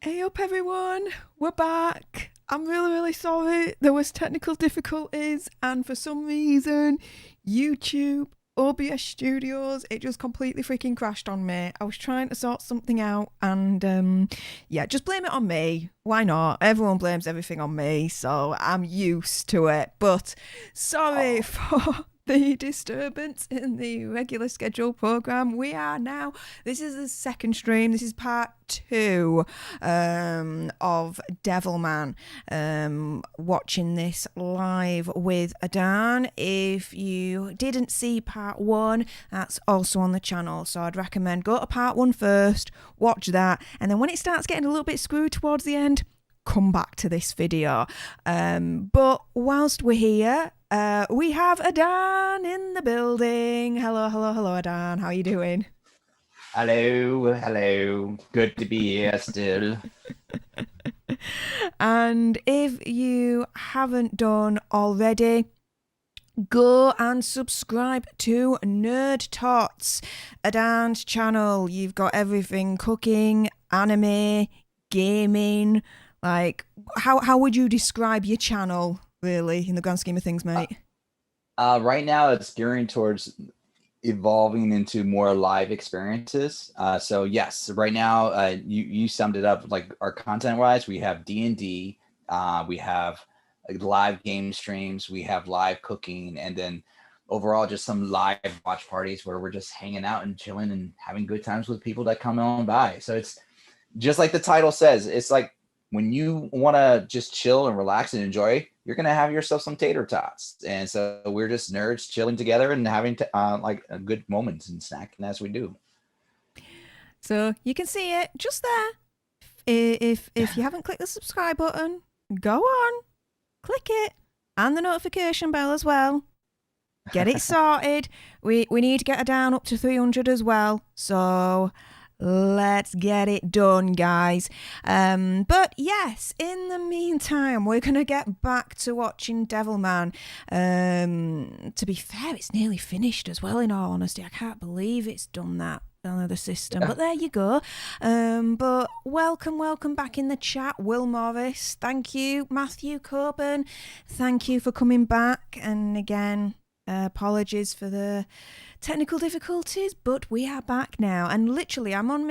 Hey up everyone, we're back. I'm really sorry there was technical difficulties and for some reason YouTube OBS Studios it just completely freaking crashed on me. I was trying to sort something out and yeah, just blame it on me. Why not? Everyone blames everything on me, so I'm used to it. But sorry for the disturbance in the regular schedule program. We are now, this is the second stream. This is part 2 of Devilman. Watching this live with ADAN. If you didn't see part 1, that's also on the channel. So I'd recommend go to part 1 first, watch that, and then when it starts getting a little bit screwed towards the end, come back to this video. But whilst we're here, we have ADAN in the building. Hello, ADAN. How are you doing? Hello. Good to be here still. And if you haven't done already, go and subscribe to NERDTOTS, ADAN's channel. You've got everything cooking, anime, gaming. Like, how would you describe your channel, really, in the grand scheme of things, mate? Right now, it's gearing towards evolving into more live experiences. So yes, right now, you summed it up. Like our content-wise, we have D&D, we have live game streams, we have live cooking, and then overall just some live watch parties where we're just hanging out and chilling and having good times with people that come on by. So it's just like the title says, it's like when you want to just chill and relax and enjoy, you're going to have yourself some tater tots. And so we're just nerds chilling together and having like a good moments and snacking as we do. So you can see it just there. If you haven't clicked the subscribe button, go on, click it, and the notification bell as well. Get it sorted. We need to get her down up to 300 as well. So let's get it done, guys. But yes, in the meantime, we're going to get back to watching Devilman. To be fair, it's nearly finished as well, in all honesty. I can't believe it's done that on the system. But there you go. But welcome back in the chat, Will Morris. Thank you, Matthew Coburn. Thank you for coming back. And again, apologies for the technical difficulties, but we are back now. And literally, I'm on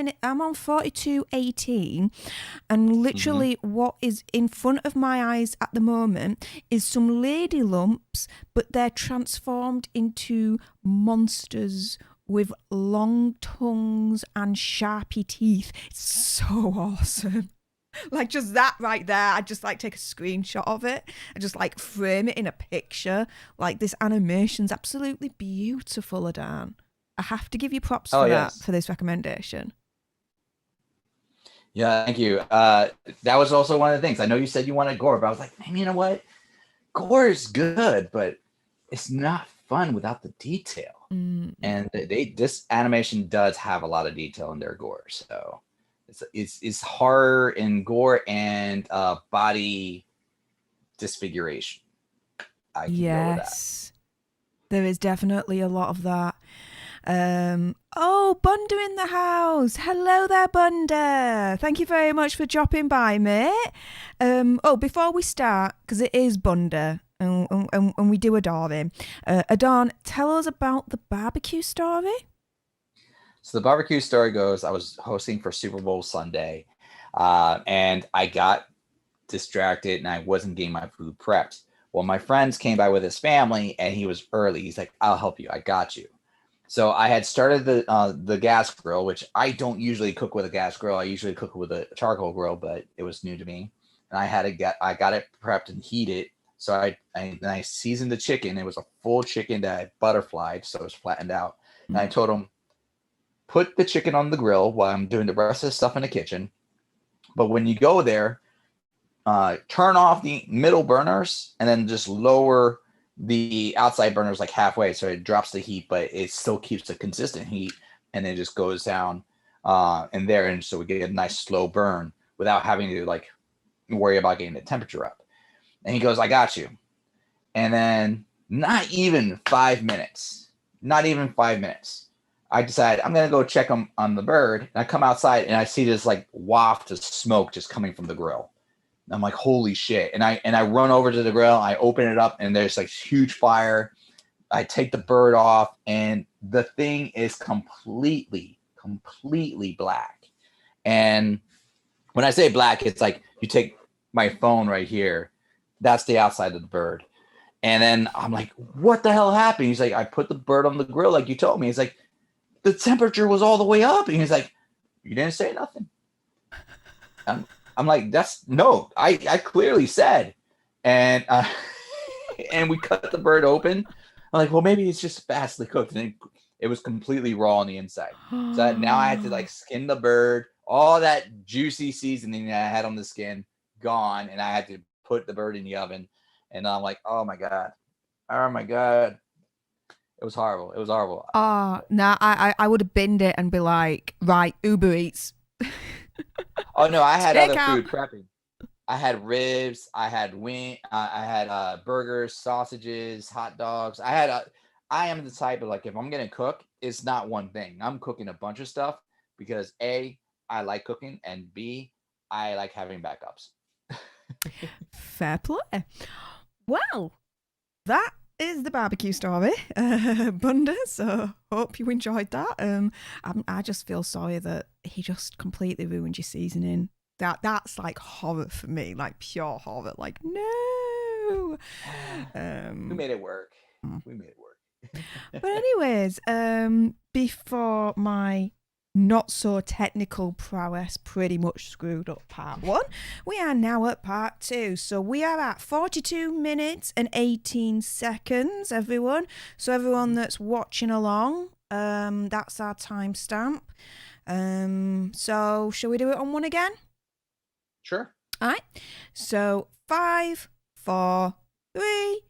42:18, and literally what is in front of my eyes at the moment is some lady lumps, but they're transformed into monsters with long tongues and sharpy teeth. It's so awesome. Like just that right there, I'd just like take a screenshot of it and just like frame it in a picture. Like this animation's absolutely beautiful, ADAN. I have to give you props for that, for this recommendation. Yeah, thank you. That was also one of the things. I know you said you wanted gore, but I was like, man, you know what? Gore is good, but it's not fun without the detail. And this animation does have a lot of detail in their gore, so it's horror and gore and body disfiguration. I can go with that. There is definitely a lot of that. Oh, Bunda in the house. Hello there, Bunda. Thank you very much for dropping by, mate. Before we start, because it is Bunda, and we do adore him, ADAN, tell us about the barbecue story. So the barbecue story goes, I was hosting for Super Bowl Sunday, and I got distracted and I wasn't getting my food prepped. Well, my friends came by with his family and he was early. He's like, I'll help you. I got you. So I had started the gas grill, which I don't usually cook with a gas grill. I usually cook with a charcoal grill, but it was new to me. And I got it prepped and heated. So I seasoned the chicken. It was a full chicken that I butterflied, so it was flattened out. And I told him, put the chicken on the grill while I'm doing the rest of the stuff in the kitchen. But when you go there, turn off the middle burners and then just lower the outside burners like halfway, so it drops the heat, but it still keeps a consistent heat, and it just goes down in there, and so we get a nice slow burn without having to like worry about getting the temperature up. And he goes, I got you. And then not even 5 minutes, I decide I'm gonna go check on the bird. And I come outside and I see this like waft of smoke just coming from the grill. And I'm like, holy shit! And I run over to the grill. I open it up and there's like huge fire. I take the bird off and the thing is completely black. And when I say black, it's like you take my phone right here. That's the outside of the bird. And then I'm like, what the hell happened? He's like, I put the bird on the grill like you told me. He's like, the temperature was all the way up. And he's like, you didn't say nothing. I'm like, I clearly said. And and we cut the bird open. I'm like, well, maybe it's just fastly cooked. And it was completely raw on the inside. So now I had to like skin the bird. All that juicy seasoning that I had on the skin, gone. And I had to put the bird in the oven. And I'm like, oh my God. It was horrible. Nah, I would have binned it and be like, right, Uber Eats. Oh no, I had Take other out. food prepping. I had ribs, I had I had burgers, sausages, hot dogs. I am the type of like, if I'm gonna cook, it's not one thing. I'm cooking a bunch of stuff because A, I like cooking, and B, I like having backups. Fair play. Well, that is the barbecue story, Bunda. So hope you enjoyed that. I just feel sorry that he just completely ruined your seasoning. That's like horror for me, like pure horror. Like no. We made it work. But anyways, before my not so technical prowess pretty much screwed up part 1, we are now at part 2. So we are at 42 minutes and 18 seconds, everyone. So everyone that's watching along, that's our timestamp. So shall we do it on 1 again? Sure. All right. So 5, 4, 3,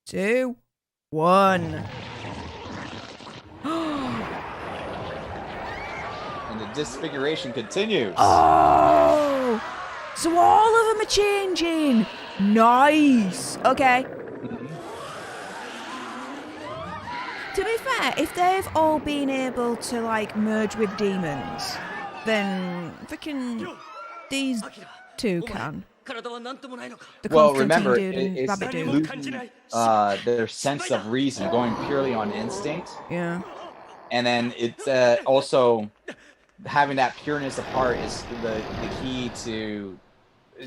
2, 1. And the disfiguration continues. Oh, so all of them are changing. Nice. Okay. To be fair, if they've all been able to like merge with demons, then freaking these two can. The Well, remember, dude and rabbit dude. losing their sense of reason, going purely on instinct. Yeah. And then it's also having that pureness of heart is the key to.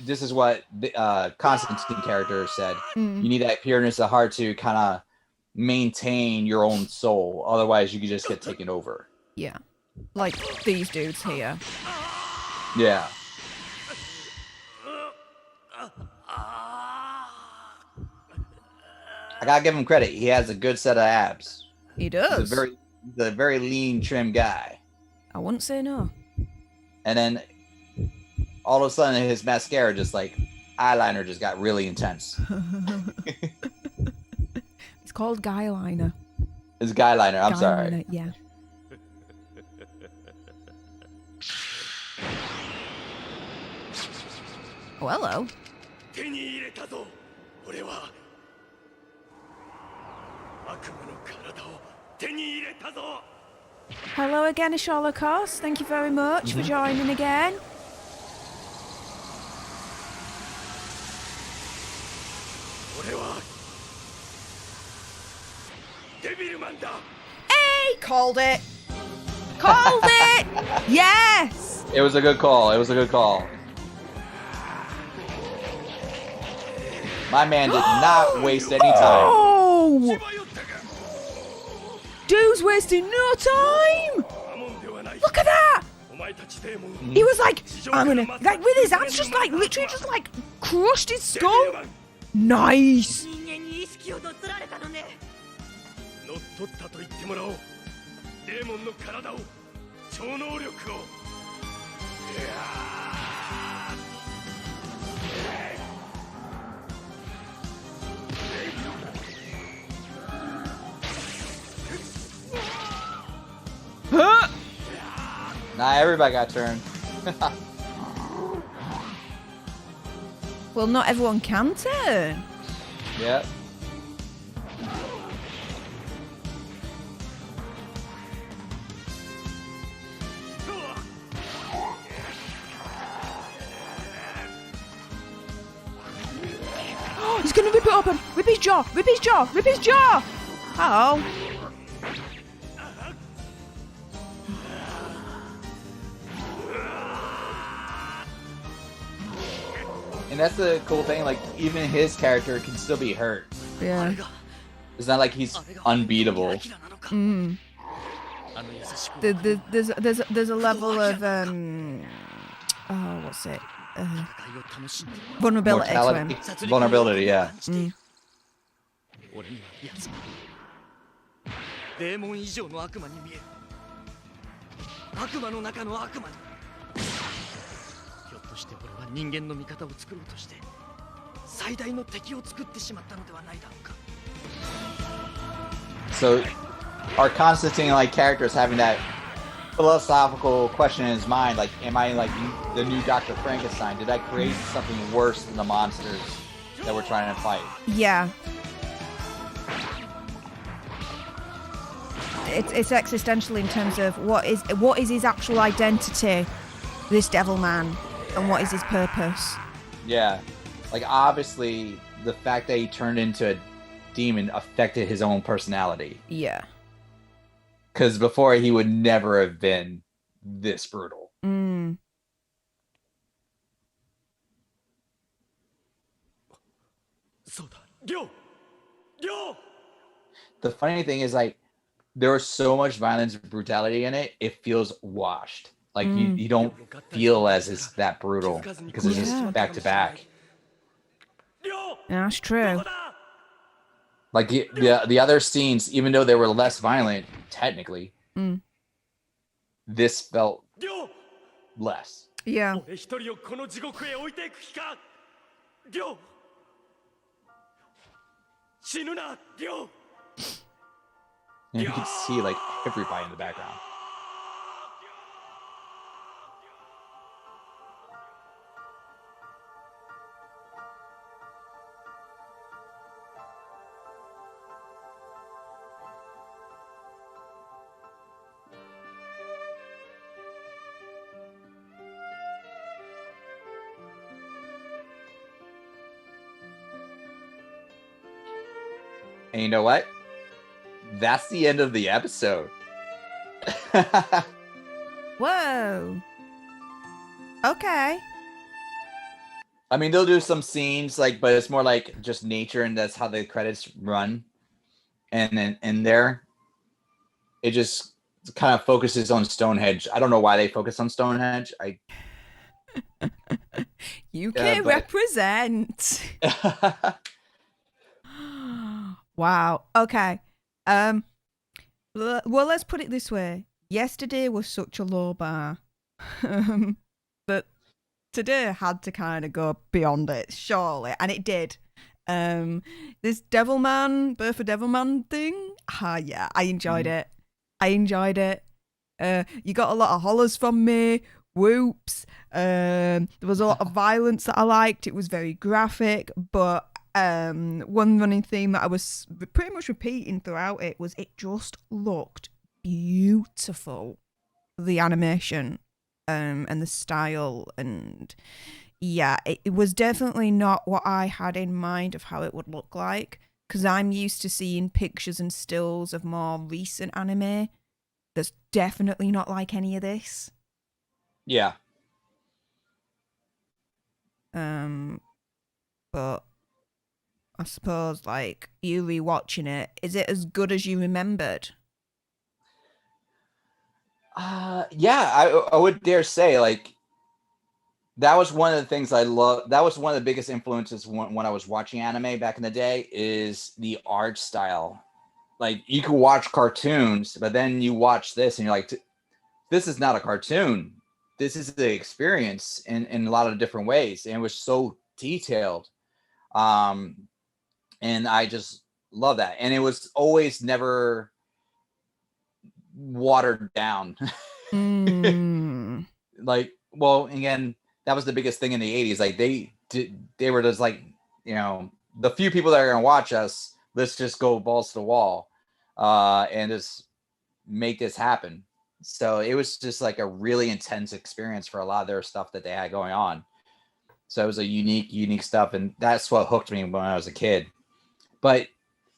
This is what the Constantine character said. You need that pureness of heart to kind of maintain your own soul. Otherwise, you could just get taken over. Yeah. Like these dudes here. Yeah. I gotta give him credit. He has a good set of abs. He does. He's a very lean, trim guy. I wouldn't say no. And then all of a sudden, his mascara just like eyeliner just got really intense. It's called guy liner. It's guy liner. I'm sorry. Liner, yeah. Oh, hello. Hello again, Isholokos. Thank you very much for joining again. Hey, called it. Called it. Yes. It was a good call. My man did not waste any time. Oh! Dude's wasting no time. Look at that. He was like, I'm gonna, like with his hands just like, literally just like crushed his skull. Nice. Huh? Nah, everybody got turned. Well, not everyone can turn. Yep. happen? Rip his jaw! Rip his jaw! Rip his jaw! Oh. And that's the cool thing, like, even his character can still be hurt. Yeah. It's not like he's unbeatable. Mm. There's a level of what's it? Vulnerability to him. Vulnerability, yeah. Mm. デーモン以上の悪魔に見える。悪魔の中の悪魔に。ひょっとして俺は人間の味方を作ろうとして最大の敵を作ってしまったのではないだろうか。 So, our Constantine like characters having that philosophical question in his mind, like, am I like the new Dr. Frankenstein? Did I create something worse than the monsters that we're trying to fight? Yeah. It's existential in terms of what is his actual identity, this Devilman, and what is his purpose. Yeah, like obviously the fact that he turned into a demon affected his own personality. Yeah. Because before he would never have been this brutal. Mm. The funny thing is, like, there was so much violence and brutality in it, it feels washed. Like, you don't feel as it's that brutal because it's just back to back. Yeah, that's true. Like, the other scenes, even though they were less violent, technically, this felt less. Yeah. And you can see, like, everybody in the background. And you know what? That's the end of the episode. Whoa. Okay. I mean, they'll do some scenes, like, but it's more like just nature, and that's how the credits run. And then in there, it just kind of focuses on Stonehenge. I don't know why they focus on Stonehenge. UK represent. Wow. Okay. Well, let's put it this way. Yesterday was such a low bar that today had to kind of go beyond it, surely, and it did. This Devilman, Birth of Devilman thing. Yeah, I enjoyed it. You got a lot of hollers from me. Whoops. There was a lot of violence that I liked. It was very graphic, but one running theme that I was pretty much repeating throughout it was it just looked beautiful. The animation and the style, and yeah, it was definitely not what I had in mind of how it would look like, because I'm used to seeing pictures and stills of more recent anime that's definitely not like any of this. Yeah. But I suppose, like, you rewatching it, is it as good as you remembered? Yeah, I would dare say, like, that was one of the things I love. That was one of the biggest influences when I was watching anime back in the day, is the art style. Like, you could watch cartoons, but then you watch this and you're like, this is not a cartoon. This is the experience in a lot of different ways. And it was so detailed. And I just love that. And it was always never watered down. Like, well, again, that was the biggest thing in the 80s. Like, they were just like, you know, the few people that are going to watch us, let's just go balls to the wall and just make this happen. So it was just like a really intense experience for a lot of their stuff that they had going on. So it was a unique stuff. And that's what hooked me when I was a kid. But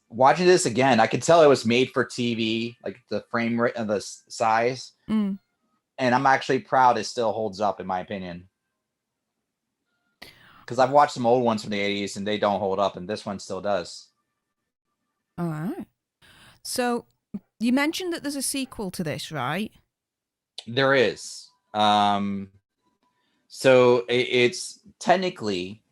watching this again, I could tell it was made for TV, like the frame rate and the size. Mm. And I'm actually proud it still holds up, in my opinion. Because I've watched some old ones from the 80s and they don't hold up, and this one still does. All right. So you mentioned that there's a sequel to this, right? There is. So it's technically,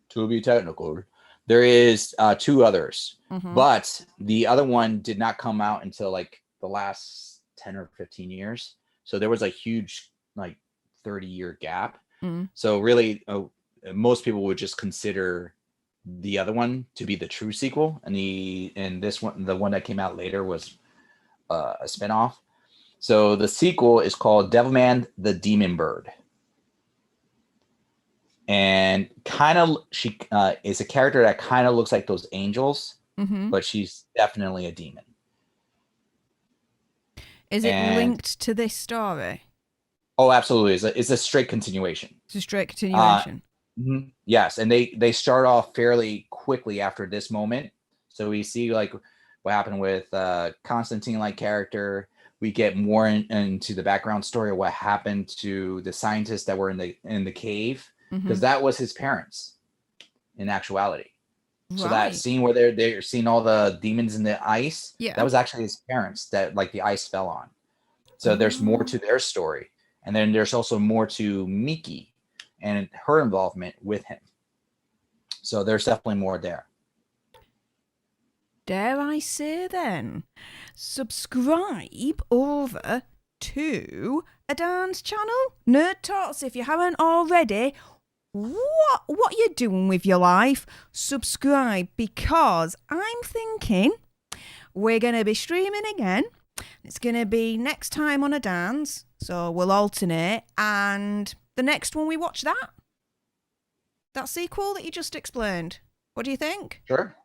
to be technical, there is 2 others. Mm-hmm. But the other one did not come out until like the last 10 or 15 years. So there was a huge like 30-year gap. Mm-hmm. So really, most people would just consider the other one to be the true sequel, and this one, the one that came out later, was a spinoff. So the sequel is called Devilman the Demon Bird. And she is a character that kind of looks like those angels, Mm-hmm. but she's definitely a demon. Is it linked to this story? Oh, absolutely. It's a straight continuation. It's a straight continuation. Yes, and they start off fairly quickly after this moment. So we see like what happened with Constantine-like character. We get more into the background story of what happened to the scientists that were in the cave, because that was his parents in actuality. Right. So that scene where they're seeing all the demons in the ice, that was actually his parents that like the ice fell on. So there's more to their story. And then there's also more to Miki and her involvement with him. So there's definitely more there. Dare I say then, subscribe over to ADAN's channel, NERDTOTS, if you haven't already. What you doing with your life? Subscribe, because I'm thinking we're going to be streaming again. It's going to be next time on ADAN's, so we'll alternate, and the next one we watch that sequel that you just explained. What do you think? Sure.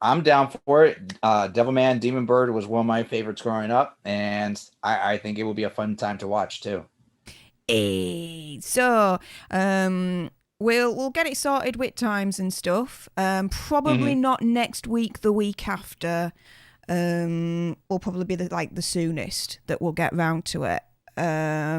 I'm down for it. Devilman Demon Bird was one of my favorites growing up, and I think it will be a fun time to watch too. So we'll get it sorted with times and stuff. Probably not next week, the week after. Will probably be the soonest that we'll get round to it.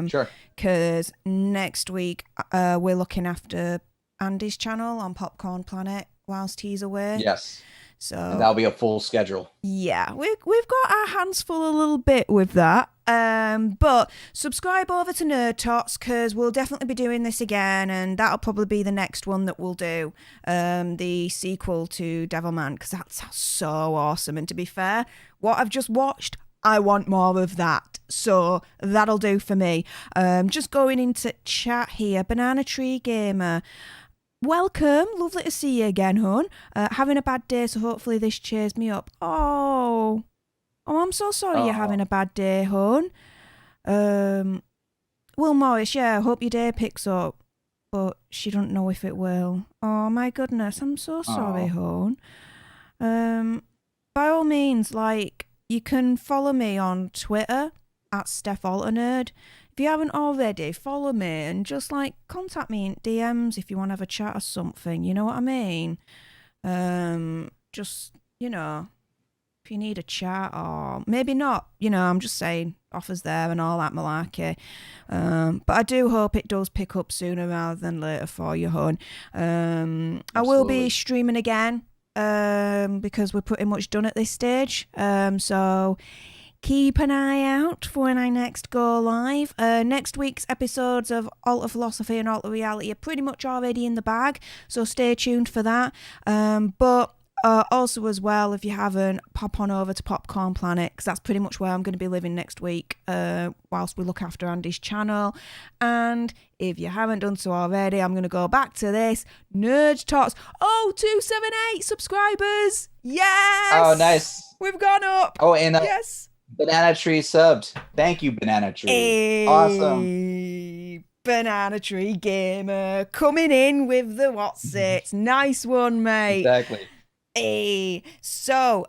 Sure. Because next week we're looking after Andy's channel on Popcorn Planet whilst he's away. Yes. So and that'll be a full schedule. Yeah, we've got our hands full a little bit with that. But subscribe over to NERDTOTS, because we'll definitely be doing this again, and that'll probably be the next one that we'll do. The sequel to Devilman, because that sounds so awesome. And to be fair, what I've just watched, I want more of that. So that'll do for me. Just going into chat here, Banana Tree Gamer. Welcome, lovely to see you again, hon. Having a bad day, so hopefully this cheers me up. Oh, I'm so sorry you're having a bad day, hon. Will Morris, yeah, I hope your day picks up, but she don't know if it will. Oh my goodness, I'm so sorry, hon. By all means, you can follow me on Twitter at Stef the Alter Nerd. If you haven't already, follow me and just contact me in DMs if you want to have a chat or something. You know what I mean? Just, if you need a chat, or maybe not, I'm just saying, offers there and all that malarkey. But I do hope it does pick up sooner rather than later for you, hon. I will be streaming again because we're pretty much done at this stage. So keep an eye out for when I next go live. Next week's episodes of Alter Philosophy and Alter Reality are pretty much already in the bag, so stay tuned for that. But also as well, if you haven't, pop on over to Popcorn Planet, because that's pretty much where I'm going to be living next week whilst we look after Andy's channel. And if you haven't done so already, I'm going to go back to this. NERDTOTS. Oh, 278 subscribers. Yes. Oh, nice. We've gone up. Oh, and yes. Banana Tree subbed. Thank you, Banana Tree. Hey, awesome. Banana Tree Gamer coming in with the what's it. Nice one, mate. Exactly. Hey. So,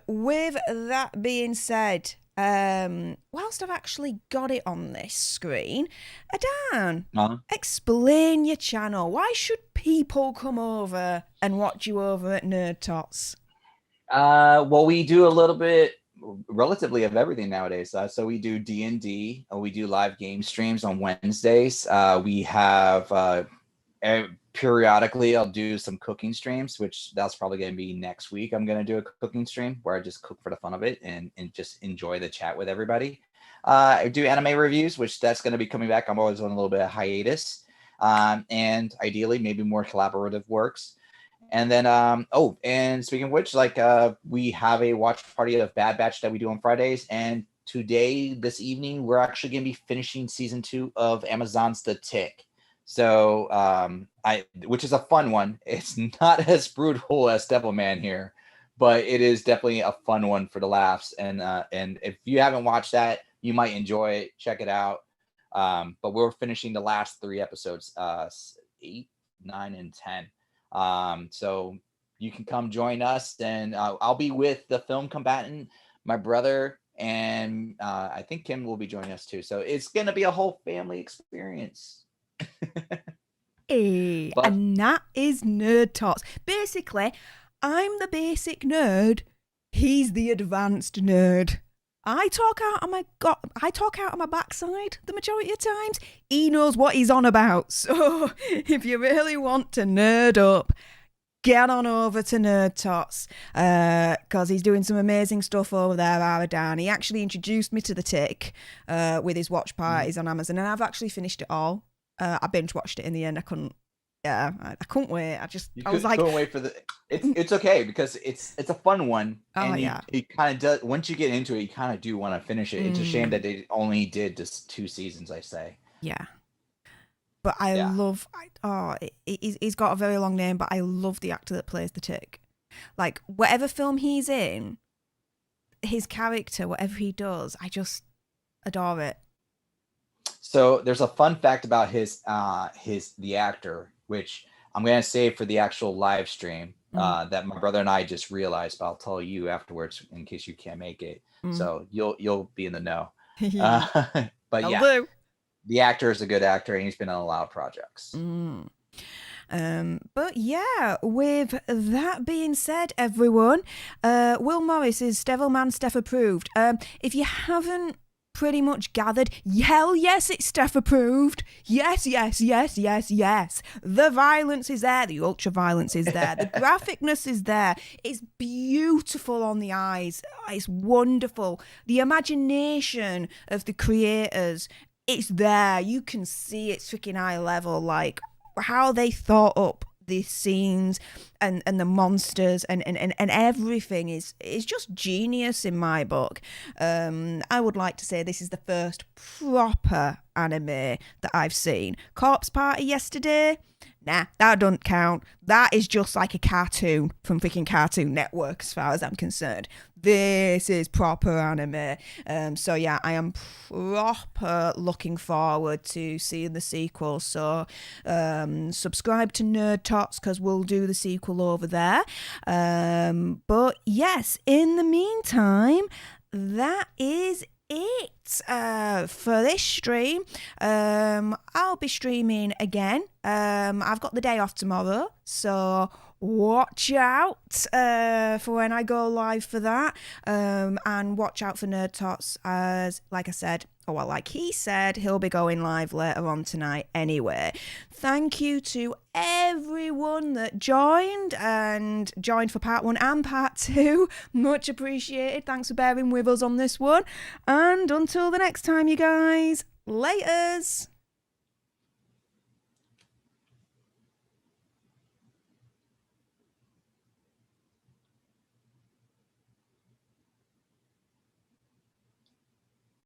with that being said, whilst I've actually got it on this screen, ADAN, explain your channel. Why should people come over and watch you over at NERDTOTS? Well, we do a little bit, relatively of everything nowadays. So we do D&D. We do live game streams on Wednesdays. We have periodically I'll do some cooking streams, which that's probably going to be next week. I'm going to do a cooking stream where I just cook for the fun of it and just enjoy the chat with everybody. I do anime reviews, which that's going to be coming back. I'm always on a little bit of hiatus. And ideally maybe more collaborative works. And then, and speaking of which, like we have a watch party of Bad Batch that we do on Fridays. And today, this evening, we're actually going to be finishing season 2 of Amazon's The Tick. So, which is a fun one. It's not as brutal as Devilman here, but it is definitely a fun one for the laughs. And if you haven't watched that, you might enjoy it. Check it out. But we're finishing the last 3 episodes, 8, 9, and 10. So you can come join us, and I'll be with the film combatant, my brother, and I think Kim will be joining us too. So it's going to be a whole family experience. Hey, and that is Nerd Tots. Basically, I'm the basic nerd. He's the advanced nerd. I talk out of my backside the majority of times. He knows what he's on about. So if you really want to nerd up, get on over to NERDTOTS, because he's doing some amazing stuff over there, ADAN. He actually introduced me to The Tick with his watch parties on Amazon, and I've actually finished it all. I binge watched it in the end. I couldn't wait. I was like, couldn't wait for it's okay because it's a fun one. Oh, and yeah. It kind of does. Once you get into it, you kind of do want to finish it. It's a shame that they only did just 2 seasons, I say. Yeah. But I love, he's got a very long name, but I love the actor that plays the Tick. Like, whatever film he's in, his character, whatever he does, I just adore it. So there's a fun fact about the actor, which I'm going to save for the actual live stream that my brother and I just realized, but I'll tell you afterwards in case you can't make it. So you'll be in the know. But I'll yeah. do. The actor is a good actor, and he's been on a lot of projects. But yeah, with that being said, everyone, Will Morris is Devilman Stef approved. If you haven't pretty much gathered, hell yes, it's Stef approved. Yes. The violence is there. The ultra violence is there. The graphicness is there. It's beautiful on the eyes. It's wonderful. The imagination of the creators, it's there. You can see it's freaking high level, like how they thought up these scenes and the monsters and everything is just genius in my book. I would like to say this is the first proper anime that I've seen. Corpse Party yesterday? Nah, that don't count. That is just like a cartoon from freaking Cartoon Network as far as I'm concerned. This is proper anime. So yeah, I am proper looking forward to seeing the sequel. So subscribe to NERDTOTS because we'll do the sequel over there. But yes, in the meantime, that is it for this stream. I'll be streaming again. I've got the day off tomorrow, so watch out for when I go live for that, and watch out for NERDTOTS, as like I said, like he said, he'll be going live later on tonight anyway. Thank you to everyone that joined for part 1 and part 2. Much appreciated. Thanks for bearing with us on this one. And until the next time, you guys, laters.